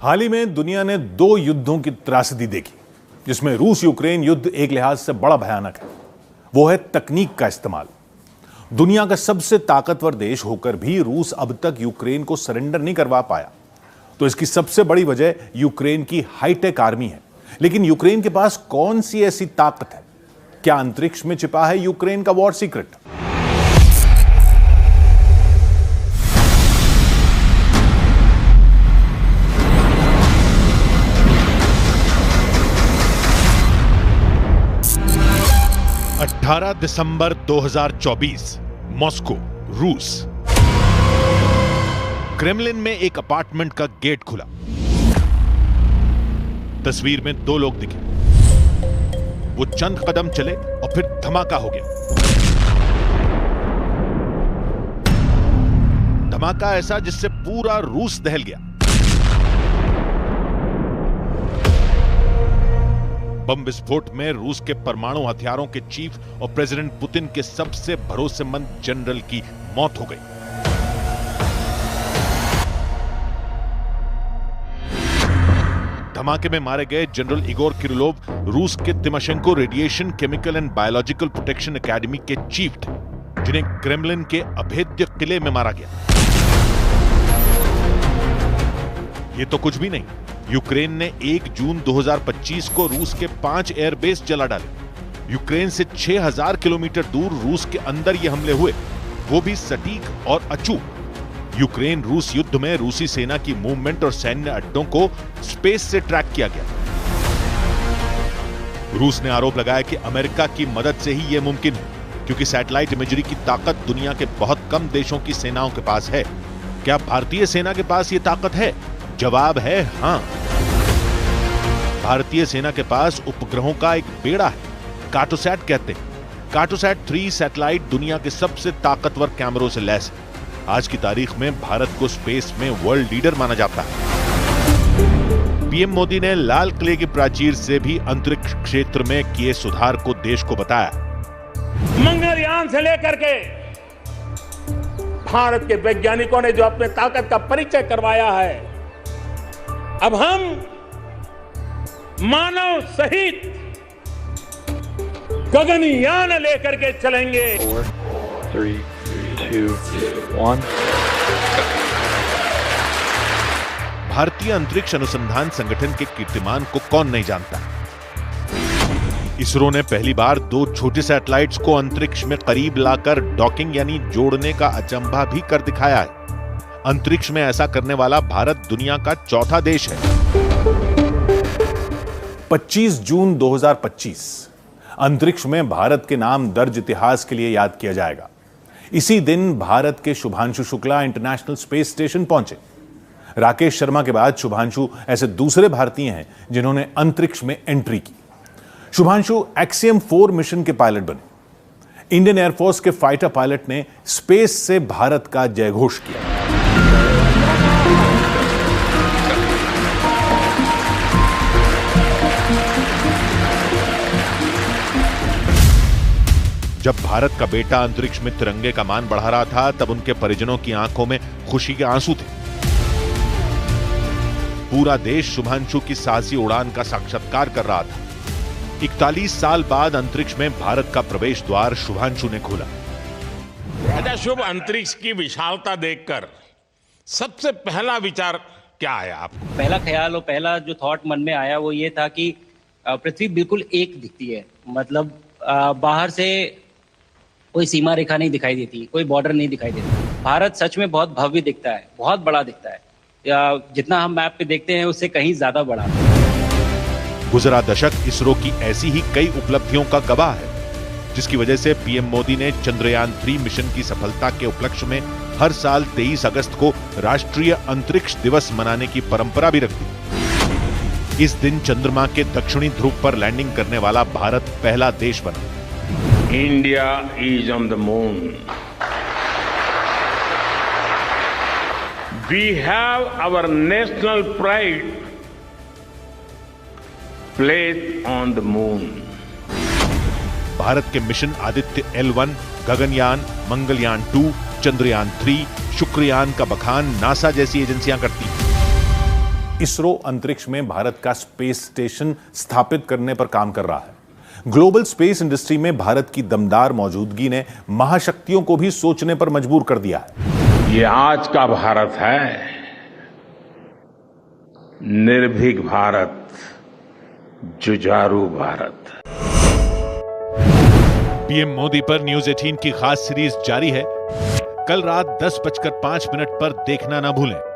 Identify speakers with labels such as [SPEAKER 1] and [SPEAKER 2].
[SPEAKER 1] हाल ही में दुनिया ने दो युद्धों की त्रासदी देखी, जिसमें रूस यूक्रेन युद्ध एक लिहाज से बड़ा भयानक है। वो है तकनीक का इस्तेमाल। दुनिया का सबसे ताकतवर देश होकर भी रूस अब तक यूक्रेन को सरेंडर नहीं करवा पाया। तो इसकी सबसे बड़ी वजह यूक्रेन की हाईटेक आर्मी है। लेकिन यूक्रेन के पास कौन सी ऐसी ताकत है? क्या अंतरिक्ष में छिपा है यूक्रेन का वॉर सीक्रेट? दिसंबर 2024, मॉस्को, रूस। क्रेमलिन में एक अपार्टमेंट का गेट खुला। तस्वीर में दो लोग दिखे। वो चंद कदम चले और फिर धमाका हो गया। धमाका ऐसा जिससे पूरा रूस दहल गया। बम विस्फोट में रूस के परमाणु हथियारों के चीफ और प्रेसिडेंट पुतिन के सबसे भरोसेमंद जनरल की मौत हो गई। धमाके में मारे गए जनरल इगोर किरिलोव रूस के Tymoshenko radiation, chemical and biological protection academy के चीफ थे, जिन्हें क्रेमलिन के अभेद्य किले में मारा गया। ये तो कुछ भी नहीं। यूक्रेन ने 1 जून 2025 को रूस के 5 एयरबेस जला डाले। यूक्रेन से 6000 किलोमीटर दूर रूस के अंदर ये हमले हुए, वो भी सटीक और अचूक। यूक्रेन रूस युद्ध में रूसी सेना की मूवमेंट और सैन्य अड्डों को स्पेस से ट्रैक किया गया। रूस ने आरोप लगाया कि अमेरिका की मदद से ही यह मुमकिन है, क्योंकि सैटेलाइट इमेजरी की ताकत दुनिया के बहुत कम देशों की सेनाओं के पास है। क्या भारतीय सेना के पास यह ताकत है? जवाब है हां। भारतीय सेना के पास उपग्रहों का एक बेड़ा है, कार्टोसैट कहते हैं। कार्टोसैट 3 सैटेलाइट दुनिया के सबसे ताकतवर कैमरों से लैस है। आज की तारीख में भारत को स्पेस में वर्ल्ड लीडर माना जाता है। पीएम मोदी ने लाल किले की प्राचीर से भी अंतरिक्ष क्षेत्र में किए सुधार को देश को बताया।
[SPEAKER 2] मंगलयान से लेकर के भारत के वैज्ञानिकों ने जो अपने ताकत का परिचय करवाया है, अब हम मानव सहित गगनयान लेकर के चलेंगे।
[SPEAKER 3] 4, 3, 2, 1।
[SPEAKER 1] भारतीय अंतरिक्ष अनुसंधान संगठन के कीर्तिमान को कौन नहीं जानता। इसरो ने पहली बार 2 छोटे सैटेलाइट्स को अंतरिक्ष में करीब लाकर डॉकिंग यानी जोड़ने का अचंभा भी कर दिखाया है। अंतरिक्ष में ऐसा करने वाला भारत दुनिया का चौथा देश है। 25 जून 2025 अंतरिक्ष में भारत के नाम दर्ज इतिहास के लिए याद किया जाएगा। इसी दिन भारत के Shubhanshu Shukla international space station पहुंचे। राकेश शर्मा के बाद शुभांशु ऐसे दूसरे भारतीय हैं जिन्होंने अंतरिक्ष में एंट्री की। शुभांशु एक्सियम 4 मिशन के पायलट बने। इंडियन एयरफोर्स के फाइटर पायलट ने स्पेस से भारत का जयघोष किया। जब भारत का बेटा अंतरिक्ष में तिरंगे का मान बढ़ा रहा था, तब उनके परिजनों की आंखों में खुशी के आंसू थे। पूरा देश शुभांशु की साहसी उड़ान का साक्षात्कार कर रहा था। 41 साल बाद अंतरिक्ष में भारत का प्रवेश द्वार शुभांशु ने खोला।
[SPEAKER 2] अच्छा, शुभ अंतरिक्ष की विशालता देखकर सबसे पहला विचार क्या आया आपको?
[SPEAKER 4] पहला ख्याल और पहला जो थॉट मन में आया वो ये था कि पृथ्वी बिल्कुल एक दिखती है। मतलब बाहर से कोई सीमा रेखा नहीं दिखाई देती, कोई बॉर्डर नहीं दिखाई देता। भारत सच में बहुत भव्य दिखता है, बहुत बड़ा दिखता है। जितना हम मैप पे देखते हैं उससे कहीं ज्यादा बड़ा।
[SPEAKER 1] गुजरा दशक इसरो की ऐसी ही कई उपलब्धियों का गवाह है, जिसकी वजह से पीएम मोदी ने चंद्रयान 3 मिशन की सफलता के उपलक्ष्य में हर साल 23 अगस्त को राष्ट्रीय अंतरिक्ष दिवस मनाने की परंपरा भी रख दी। इस दिन चंद्रमा के दक्षिणी ध्रुव पर लैंडिंग करने वाला भारत पहला देश बना।
[SPEAKER 2] India is on the moon. We have our national pride place on the moon.
[SPEAKER 1] Bharat के मिशन आदित्य L1, गगनयान, मंगलयान 2, चंद्रयान 3, शुक्रयान का बखान नासा जैसी एजेंसियां करती हैं। इसरो अंतरिक्ष में भारत का स्पेस स्टेशन स्थापित करने पर काम कर रहा है। ग्लोबल स्पेस इंडस्ट्री में भारत की दमदार मौजूदगी ने महाशक्तियों को भी सोचने पर मजबूर कर दिया है।
[SPEAKER 2] ये आज का भारत है, निर्भीक भारत, जुझारू भारत।
[SPEAKER 1] पीएम मोदी पर न्यूज 18 की खास सीरीज जारी है। कल रात 10:05 पर देखना ना भूलें।